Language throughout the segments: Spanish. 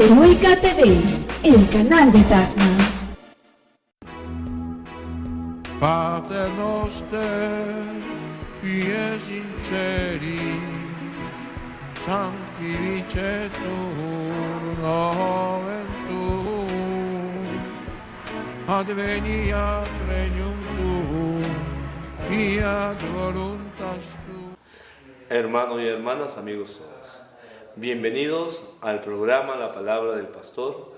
Heroica TV, el canal de Tacna. Pater noster, qui sinceri, sanctificetur nomen tuum, adveniat regnum tuum, fiat voluntas tuum. Hermanos y hermanas, amigos todos, bienvenidos al programa La Palabra del Pastor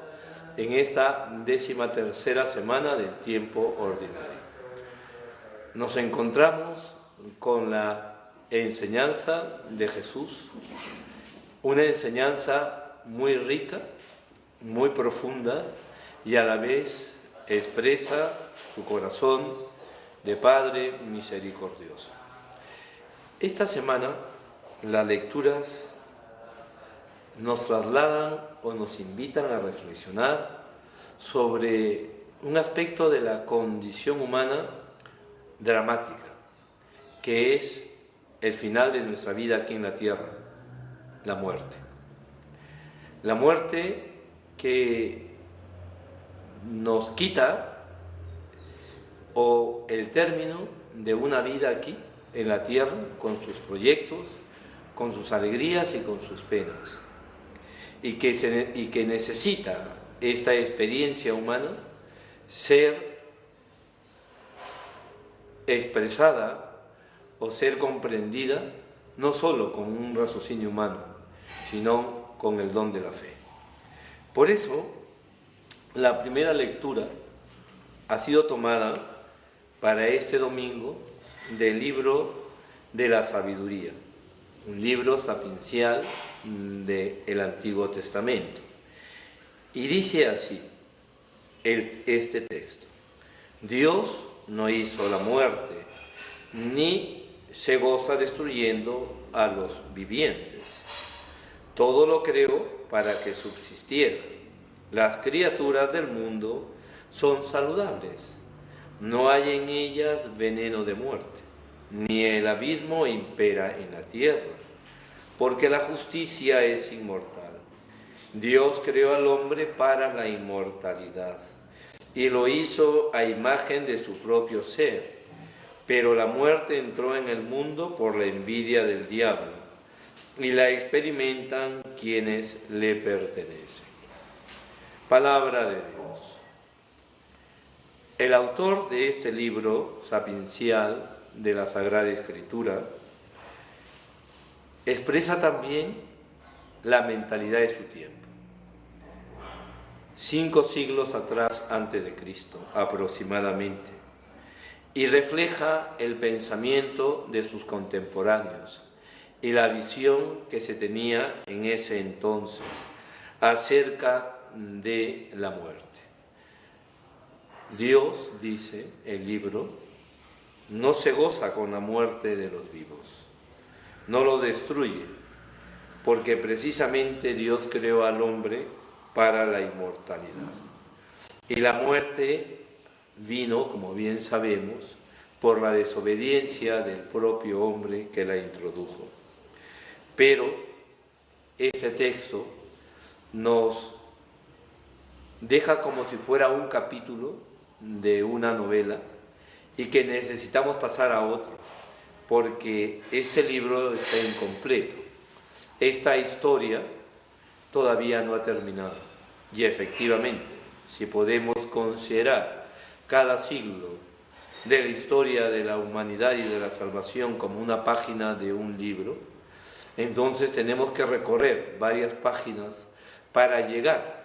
en esta 13ª semana del tiempo ordinario. Nos encontramos con la enseñanza de Jesús, una enseñanza muy rica, muy profunda y a la vez expresa su corazón de Padre misericordioso. Esta semana las lecturas nos trasladan o nos invitan a reflexionar sobre un aspecto de la condición humana dramática, que es el final de nuestra vida aquí en la tierra, la muerte. La muerte que nos quita o el término de una vida aquí en la tierra, con sus proyectos, con sus alegrías y con sus penas. Y que necesita esta experiencia humana ser expresada o ser comprendida no solo con un raciocinio humano, sino con el don de la fe. Por eso, la primera lectura ha sido tomada para este domingo del libro de la sabiduría, un libro sapiencial del Antiguo Testamento. Y dice así este texto: Dios no hizo la muerte, ni se goza destruyendo a los vivientes. Todo lo creó para que subsistiera. Las criaturas del mundo son saludables. No hay en ellas veneno de muerte, ni el abismo impera en la tierra, porque la justicia es inmortal. Dios creó al hombre para la inmortalidad y lo hizo a imagen de su propio ser, pero la muerte entró en el mundo por la envidia del diablo y la experimentan quienes le pertenecen. Palabra de Dios. El autor de este libro sapiencial de la Sagrada Escritura expresa también la mentalidad de su tiempo. 5 siglos atrás, antes de Cristo, aproximadamente, y refleja el pensamiento de sus contemporáneos y la visión que se tenía en ese entonces acerca de la muerte. Dios, dice el libro, no se goza con la muerte de los vivos, no lo destruye, porque precisamente Dios creó al hombre para la inmortalidad. Y la muerte vino, como bien sabemos, por la desobediencia del propio hombre que la introdujo. Pero este texto nos deja como si fuera un capítulo de una novela y que necesitamos pasar a otro, porque este libro está incompleto. Esta historia todavía no ha terminado. Y efectivamente, si podemos considerar cada siglo de la historia de la humanidad y de la salvación como una página de un libro, entonces tenemos que recorrer varias páginas para llegar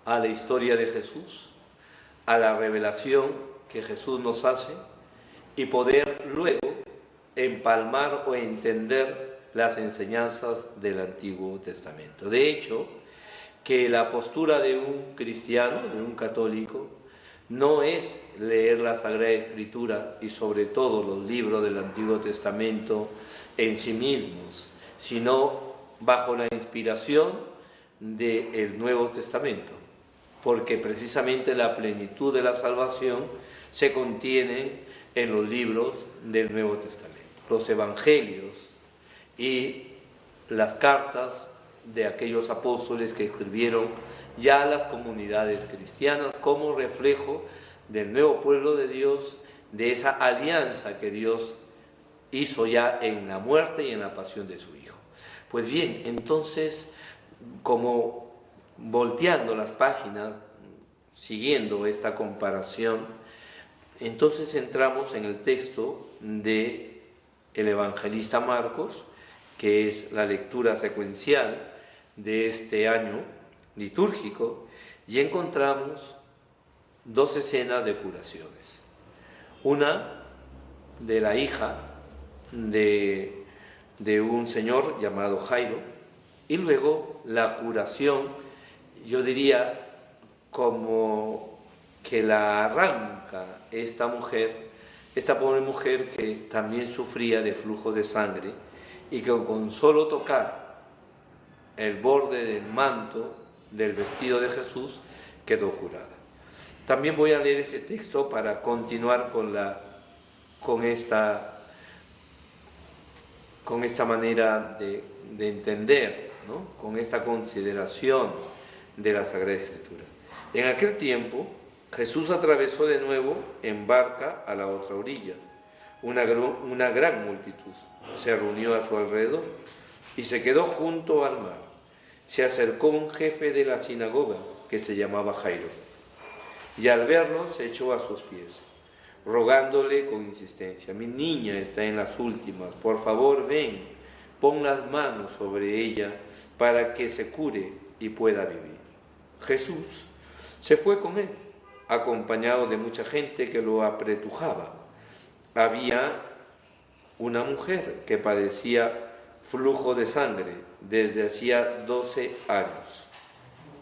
a la historia de Jesús, a la revelación que Jesús nos hace y poder luego empalmar o entender las enseñanzas del Antiguo Testamento. De hecho, que la postura de un cristiano, de un católico, no es leer la Sagrada Escritura y sobre todo los libros del Antiguo Testamento en sí mismos, sino bajo la inspiración del Nuevo Testamento, porque precisamente la plenitud de la salvación se contiene en los libros del Nuevo Testamento. Los evangelios y las cartas de aquellos apóstoles que escribieron ya a las comunidades cristianas como reflejo del nuevo pueblo de Dios, de esa alianza que Dios hizo ya en la muerte y en la pasión de su Hijo. Pues bien, entonces, como volteando las páginas, siguiendo esta comparación, entonces entramos en el texto del evangelista Marcos, que es la lectura secuencial de este año litúrgico, y encontramos dos escenas de curaciones. Una de la hija de un señor llamado Jairo, y luego la curación, yo diría, como que la arranca esta mujer, esta pobre mujer que también sufría de flujo de sangre y que con solo tocar el borde del manto del vestido de Jesús quedó curada. También voy a leer este texto para continuar con esta manera de entender, ¿no? Con esta consideración de la Sagrada Escritura. En aquel tiempo, Jesús atravesó de nuevo en barca a la otra orilla. Una gran multitud se reunió a su alrededor y se quedó junto al mar. Se acercó un jefe de la sinagoga que se llamaba Jairo, y al verlo se echó a sus pies, rogándole con insistencia: mi niña está en las últimas, por favor ven, pon las manos sobre ella para que se cure y pueda vivir. Jesús se fue con él, acompañado de mucha gente que lo apretujaba. Había una mujer que padecía flujo de sangre desde hacía 12 años.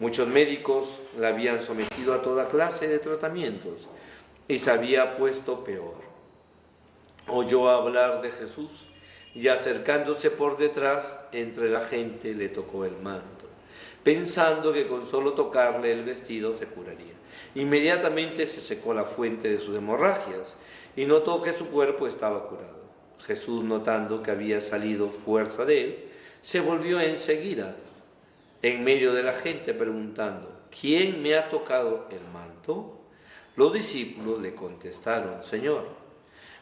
Muchos médicos la habían sometido a toda clase de tratamientos y se había puesto peor. Oyó hablar de Jesús y acercándose por detrás entre la gente le tocó el manto, pensando que con solo tocarle el vestido se curaría. Inmediatamente se secó la fuente de sus hemorragias y notó que su cuerpo estaba curado. Jesús, notando que había salido fuerza de él, se volvió enseguida en medio de la gente preguntando: ¿quién me ha tocado el manto? Los discípulos le contestaron: Señor,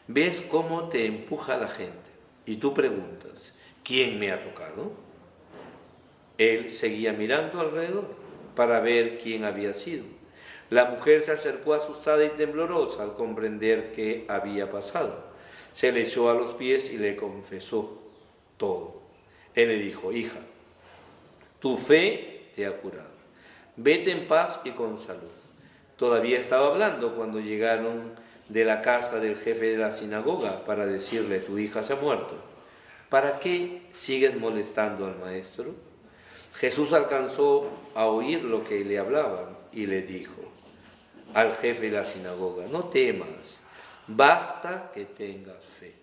¿ves cómo te empuja la gente? Y tú preguntas: ¿quién me ha tocado? Él seguía mirando alrededor para ver quién había sido. La mujer se acercó asustada y temblorosa al comprender qué había pasado. Se le echó a los pies y le confesó todo. Él le dijo: hija, tu fe te ha curado. Vete en paz y con salud. Todavía estaba hablando cuando llegaron de la casa del jefe de la sinagoga para decirle: tu hija se ha muerto. ¿Para qué sigues molestando al maestro? Jesús alcanzó a oír lo que le hablaban y le dijo al jefe de la sinagoga: no temas, basta que tengas fe.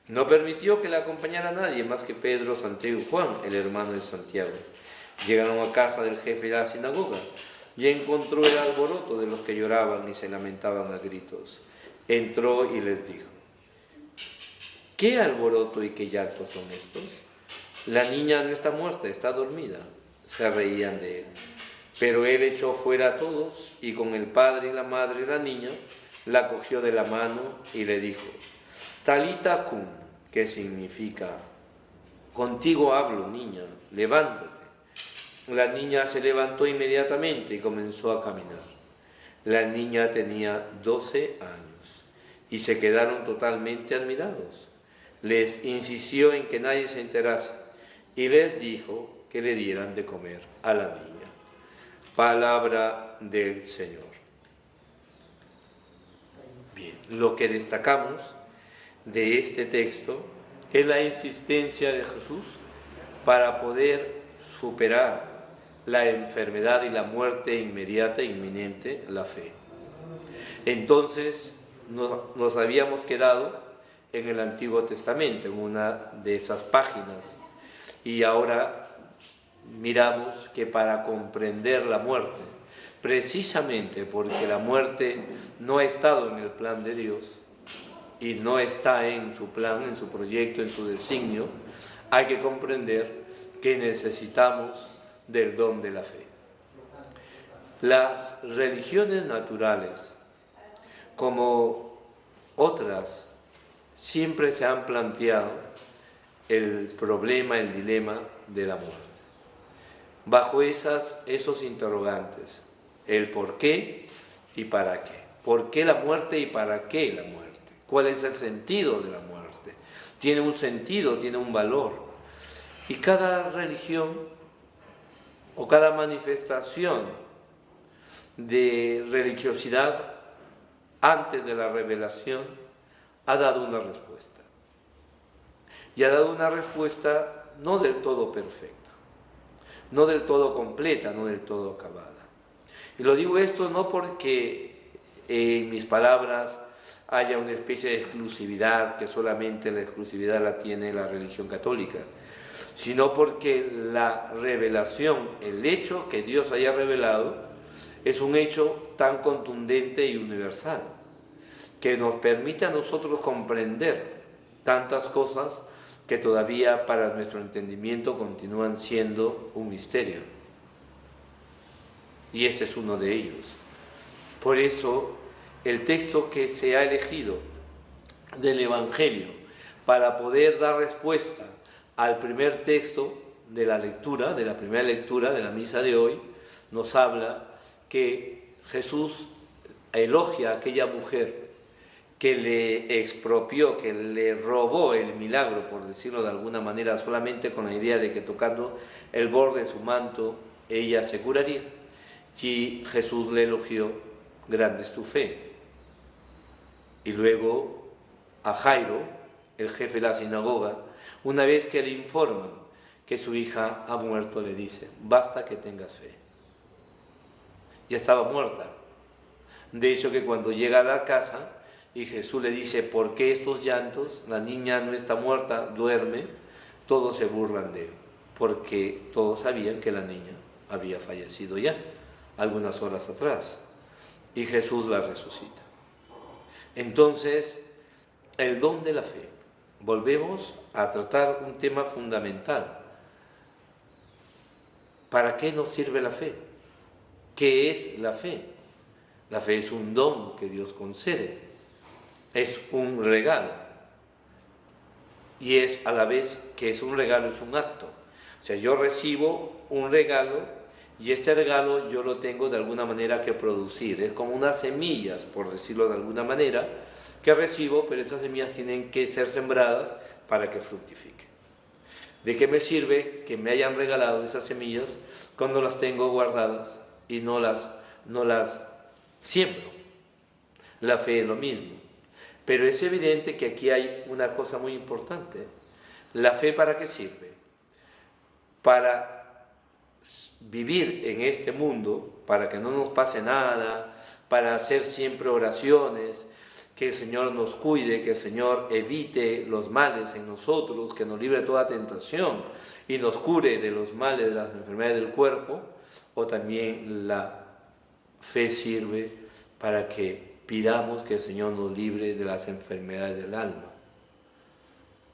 No permitió que le acompañara nadie más que Pedro, Santiago y Juan, el hermano de Santiago. Llegaron a casa del jefe de la sinagoga y encontró el alboroto de los que lloraban y se lamentaban a gritos. Entró y les dijo: ¿qué alboroto y qué llanto son estos? La niña no está muerta, está dormida. Se reían de él. Pero él echó fuera a todos y con el padre y la madre de la niña la cogió de la mano y le dijo: Talita cum, que significa: contigo hablo, niña, levántate. La niña se levantó inmediatamente y comenzó a caminar. La niña tenía 12 años y se quedaron totalmente admirados. Les insistió en que nadie se enterase y les dijo que le dieran de comer a la niña. Palabra del Señor. Bien, lo que destacamos de este texto es la insistencia de Jesús para poder superar la enfermedad y la muerte inmediata e inminente, la fe. Entonces nos habíamos quedado en el Antiguo Testamento, en una de esas páginas, y ahora miramos que para comprender la muerte, precisamente porque la muerte no ha estado en el plan de Dios y no está en su plan, en su proyecto, en su designio, hay que comprender que necesitamos del don de la fe. Las religiones naturales, como otras, siempre se han planteado el problema, el dilema de la muerte. Bajo esos interrogantes, el por qué y para qué. ¿Por qué la muerte y para qué la muerte? ¿Cuál es el sentido de la muerte? ¿Tiene un sentido? ¿Tiene un valor? Y cada religión o cada manifestación de religiosidad antes de la revelación ha dado una respuesta. Y ha dado una respuesta no del todo perfecta, no del todo completa, no del todo acabada. Y lo digo esto no porque en mis palabras haya una especie de exclusividad, que solamente la exclusividad la tiene la religión católica, sino porque la revelación, el hecho que Dios haya revelado, es un hecho tan contundente y universal, que nos permite a nosotros comprender tantas cosas que todavía para nuestro entendimiento continúan siendo un misterio. Y este es uno de ellos. Por eso, el texto que se ha elegido del Evangelio para poder dar respuesta al primer texto de la lectura, de la primera lectura de la misa de hoy, nos habla que Jesús elogia a aquella mujer que le expropió, que le robó el milagro, por decirlo de alguna manera, solamente con la idea de que tocando el borde de su manto ella se curaría. Y Jesús le elogió: grande es tu fe. Y luego a Jairo, el jefe de la sinagoga, una vez que le informan que su hija ha muerto, le dice: basta que tengas fe. Ya estaba muerta. De hecho, que cuando llega a la casa y Jesús le dice: ¿por qué estos llantos? La niña no está muerta, duerme. Todos se burlan de él, porque todos sabían que la niña había fallecido ya, algunas horas atrás. Y Jesús la resucita. Entonces, el don de la fe. Volvemos a tratar un tema fundamental. ¿Para qué nos sirve la fe? ¿Qué es la fe? La fe es un don que Dios concede. Es un regalo. Y es a la vez que es un regalo, es un acto. O sea, yo recibo un regalo y este regalo yo lo tengo de alguna manera que producir. Es como unas semillas, por decirlo de alguna manera, que recibo, pero estas semillas tienen que ser sembradas para que fructifiquen. ¿De qué me sirve que me hayan regalado esas semillas cuando las tengo guardadas y no las siembro? La fe es lo mismo. Pero es evidente que aquí hay una cosa muy importante. ¿La fe para qué sirve? Para vivir en este mundo, para que no nos pase nada, para hacer siempre oraciones, que el Señor nos cuide, que el Señor evite los males en nosotros, que nos libre de toda tentación y nos cure de los males, de las enfermedades del cuerpo. O también la fe sirve para que pidamos que el Señor nos libre de las enfermedades del alma.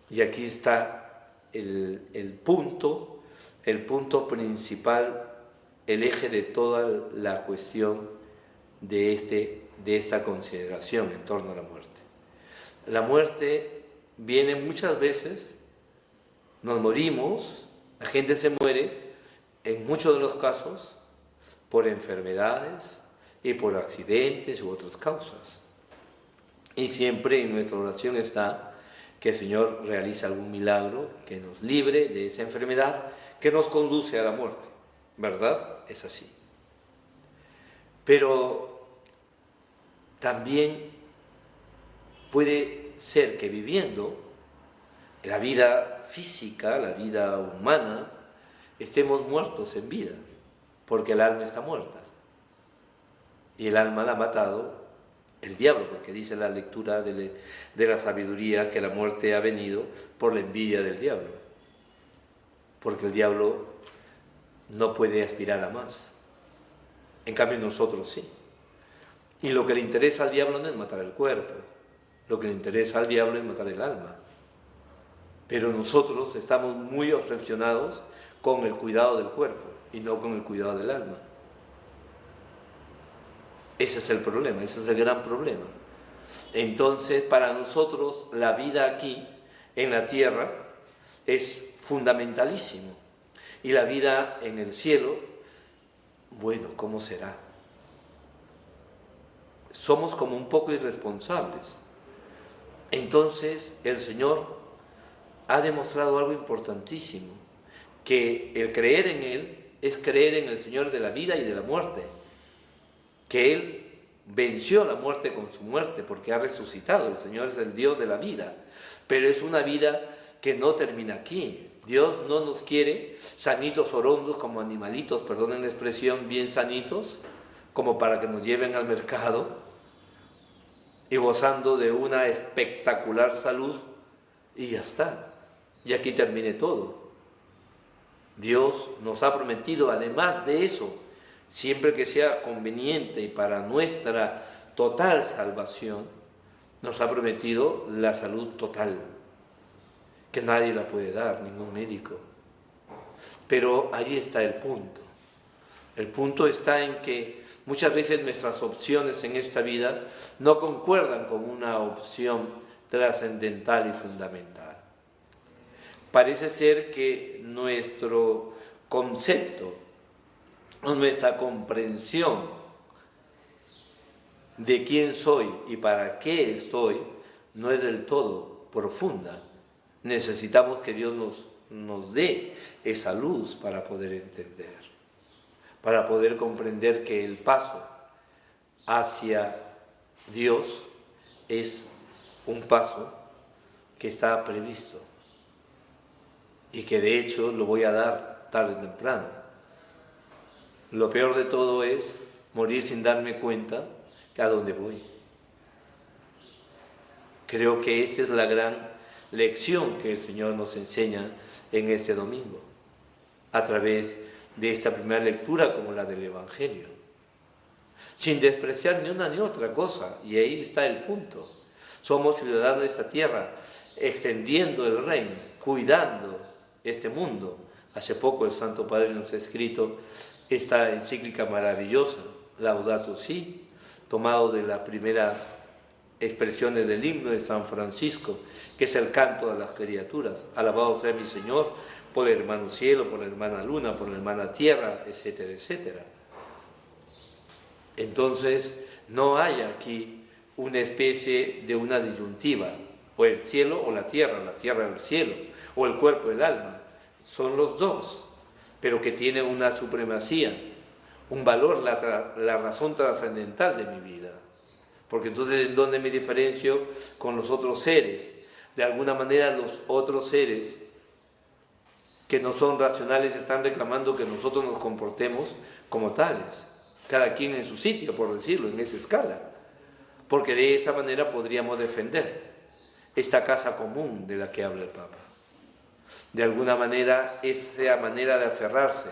Y aquí está el punto principal, el eje de toda la cuestión de esta consideración en torno a la muerte. La muerte viene muchas veces, nos morimos, la gente se muere, en muchos de los casos, por enfermedades y por accidentes u otras causas. Y siempre en nuestra oración está que el Señor realice algún milagro que nos libre de esa enfermedad que nos conduce a la muerte. ¿Verdad? Es así. Pero también puede ser que viviendo la vida física, la vida humana, estemos muertos en vida, porque el alma está muerta. Y el alma la ha matado el diablo, porque dice la lectura de la sabiduría que la muerte ha venido por la envidia del diablo. Porque el diablo no puede aspirar a más. En cambio nosotros sí. Y lo que le interesa al diablo no es matar el cuerpo, lo que le interesa al diablo es matar el alma. Pero nosotros estamos muy obsesionados con el cuidado del cuerpo y no con el cuidado del alma. Ese es el problema, ese es el gran problema. Entonces, para nosotros, la vida aquí, en la tierra, es fundamentalísimo. Y la vida en el cielo, bueno, ¿cómo será? Somos como un poco irresponsables. Entonces, el Señor ha demostrado algo importantísimo, que el creer en Él es creer en el Señor de la vida y de la muerte, que Él venció la muerte con su muerte porque ha resucitado. El Señor es el Dios de la vida, pero es una vida que no termina aquí. Dios no nos quiere sanitos orondos como animalitos, perdonen la expresión, bien sanitos, como para que nos lleven al mercado y gozando de una espectacular salud y ya está. Y aquí termine todo. Dios nos ha prometido, además de eso, siempre que sea conveniente y para nuestra total salvación, nos ha prometido la salud total, que nadie la puede dar, ningún médico. Pero ahí está el punto. El punto está en que muchas veces nuestras opciones en esta vida no concuerdan con una opción trascendental y fundamental. Parece ser que nuestro concepto, nuestra comprensión de quién soy y para qué estoy no es del todo profunda. Necesitamos que Dios nos dé esa luz para poder entender, para poder comprender que el paso hacia Dios es un paso que está previsto y que de hecho lo voy a dar tarde o temprano. Lo peor de todo es morir sin darme cuenta de a dónde voy. Creo que esta es la gran lección que el Señor nos enseña en este domingo, a través de esta primera lectura como la del Evangelio, sin despreciar ni una ni otra cosa, y ahí está el punto. Somos ciudadanos de esta tierra, extendiendo el reino, cuidando este mundo. Hace poco el Santo Padre nos ha escrito esta encíclica maravillosa, Laudato Si, tomado de las primeras expresiones del himno de San Francisco, que es el canto de las criaturas. Alabado sea mi Señor por el hermano cielo, por la hermana luna, por la hermana tierra, etcétera, etcétera. Entonces, no hay aquí una especie de una disyuntiva, o el cielo o la tierra o el cielo, o el cuerpo o el alma. Son los dos, pero que tienen una supremacía, un valor, la razón trascendental de mi vida. Porque entonces, ¿en dónde me diferencio con los otros seres? De alguna manera, los otros seres que no son racionales están reclamando que nosotros nos comportemos como tales, cada quien en su sitio, por decirlo, en esa escala, porque de esa manera podríamos defender esta casa común de la que habla el Papa. De alguna manera, esa manera de aferrarse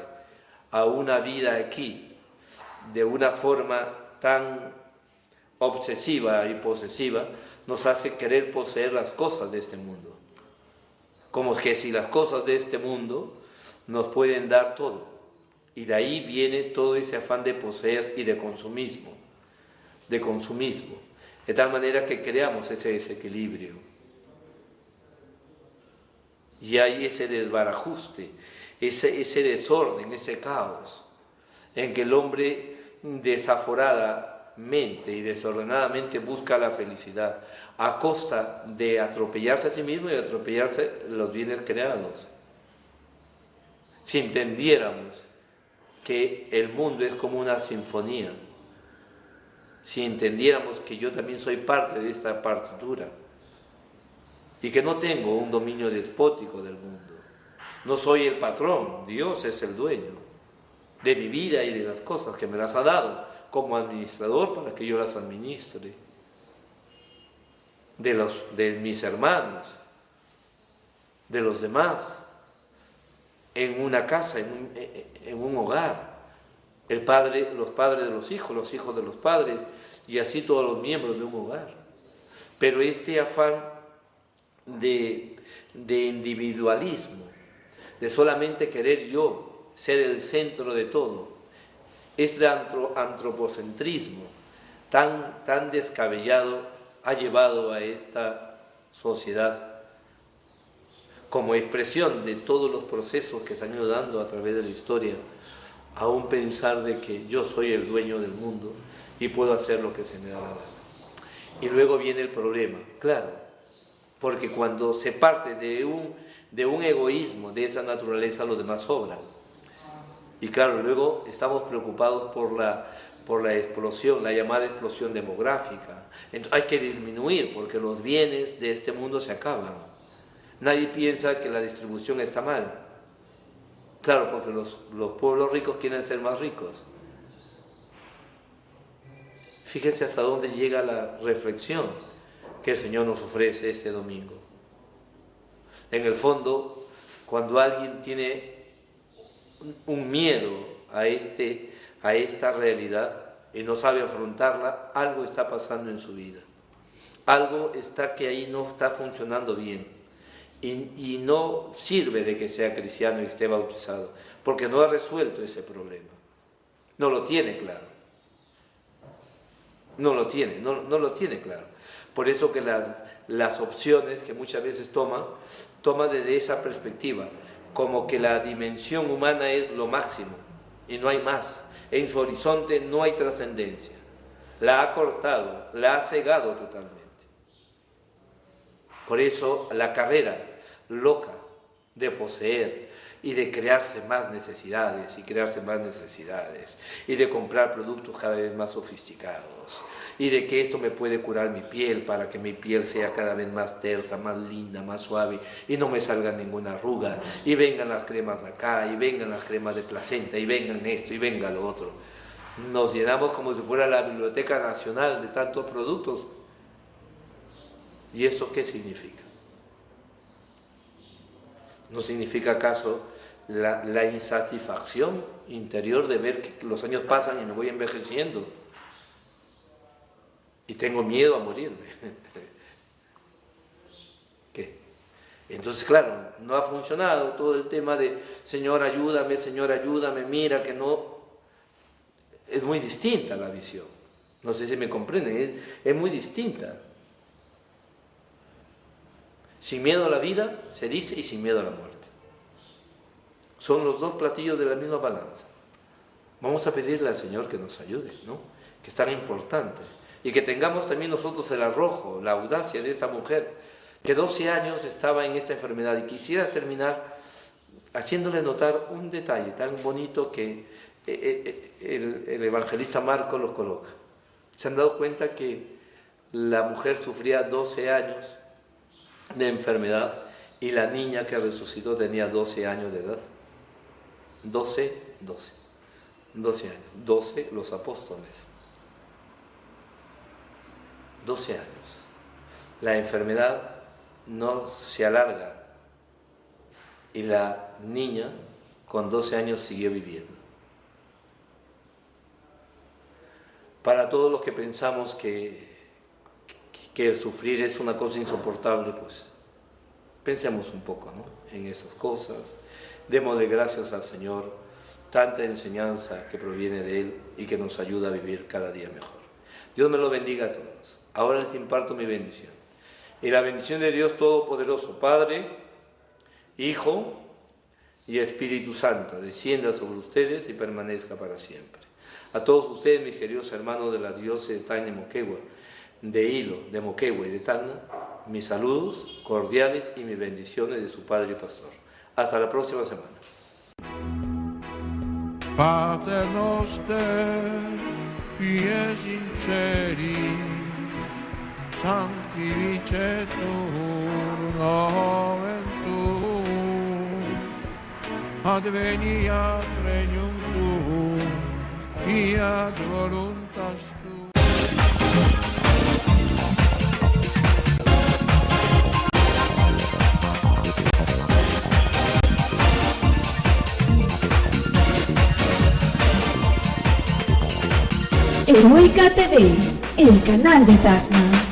a una vida aquí de una forma tan obsesiva y posesiva nos hace querer poseer las cosas de este mundo, como que si las cosas de este mundo nos pueden dar todo, y de ahí viene todo ese afán de poseer y de consumismo, de tal manera que creamos ese desequilibrio y hay ese desbarajuste, ese desorden, ese caos en que el hombre desaforadamente y desordenadamente busca la felicidad a costa de atropellarse a sí mismo y atropellarse los bienes creados. Si entendiéramos que el mundo es como una sinfonía, si entendiéramos que yo también soy parte de esta partitura y que no tengo un dominio despótico del mundo, no soy el patrón, Dios es el dueño de mi vida y de las cosas que me las ha dado como administrador para que yo las administre, de mis hermanos, de los demás, en una casa, en un hogar, los padres de los hijos de los padres, y así todos los miembros de un hogar. Pero este afán de individualismo, de solamente querer yo ser el centro de todo. Este antropocentrismo tan descabellado ha llevado a esta sociedad, como expresión de todos los procesos que se han ido dando a través de la historia, a un pensar de que yo soy el dueño del mundo y puedo hacer lo que se me da la gana. Y luego viene el problema, claro, porque cuando se parte de un egoísmo de esa naturaleza, los demás sobran. Y claro, luego estamos preocupados por la explosión, la llamada explosión demográfica. Entonces, hay que disminuir porque los bienes de este mundo se acaban. Nadie piensa que la distribución está mal. Claro, porque los pueblos ricos quieren ser más ricos. Fíjense hasta dónde llega la reflexión que el Señor nos ofrece este domingo. En el fondo, cuando alguien tiene un miedo a esta realidad y no sabe afrontarla, algo está pasando en su vida. Algo está que ahí no está funcionando bien. Y no sirve de que sea cristiano y esté bautizado, porque no ha resuelto ese problema. No lo tiene claro. No lo tiene claro. Por eso que las opciones que muchas veces toma desde esa perspectiva, como que la dimensión humana es lo máximo y no hay más. En su horizonte no hay trascendencia. La ha cortado, la ha cegado totalmente. Por eso la carrera loca de poseer y de crearse más necesidades y de comprar productos cada vez más sofisticados y de que esto me puede curar mi piel para que mi piel sea cada vez más tersa, más linda, más suave y no me salga ninguna arruga y vengan las cremas de acá y vengan las cremas de placenta y vengan esto y venga lo otro. Nos llenamos como si fuera la Biblioteca Nacional de tantos productos. ¿Y eso qué significa? ¿No significa acaso la insatisfacción interior de ver que los años pasan y me voy envejeciendo y tengo miedo a morirme? ¿Qué? Entonces, claro, no ha funcionado todo el tema de Señor, ayúdame, mira que no. Es muy distinta la visión. No sé si me comprenden, es muy distinta. Sin miedo a la vida, se dice, y sin miedo a la muerte. Son los dos platillos de la misma balanza. Vamos a pedirle al Señor que nos ayude, ¿no? Que es tan importante. Y que tengamos también nosotros el arrojo, la audacia de esa mujer, que 12 años estaba en esta enfermedad. Y quisiera terminar haciéndole notar un detalle tan bonito que el evangelista Marcos lo coloca. ¿Se han dado cuenta que la mujer sufría 12 años de enfermedad y la niña que resucitó tenía 12 años de edad? 12 años, 12 los apóstoles, 12 años. La enfermedad no se alarga y la niña con 12 años siguió viviendo. Para todos los que pensamos que el sufrir es una cosa insoportable, pues pensemos un poco, ¿no?, en esas cosas. Démosle gracias al Señor, tanta enseñanza que proviene de Él y que nos ayuda a vivir cada día mejor. Dios me lo bendiga a todos. Ahora les imparto mi bendición. Y la bendición de Dios Todopoderoso, Padre, Hijo y Espíritu Santo, descienda sobre ustedes y permanezca para siempre. A todos ustedes, mis queridos hermanos de la diócesis de Tacna y Moquegua, de Hilo, de Moquegua y de Tacna, mis saludos cordiales y mis bendiciones de su Padre y Pastor. Hasta la próxima semana. Pater noster, pies in celi, sanctificetur nomen tuum, adveniat regnum tuum, fiat voluntas tua. Heroica TV, el canal de Tacna.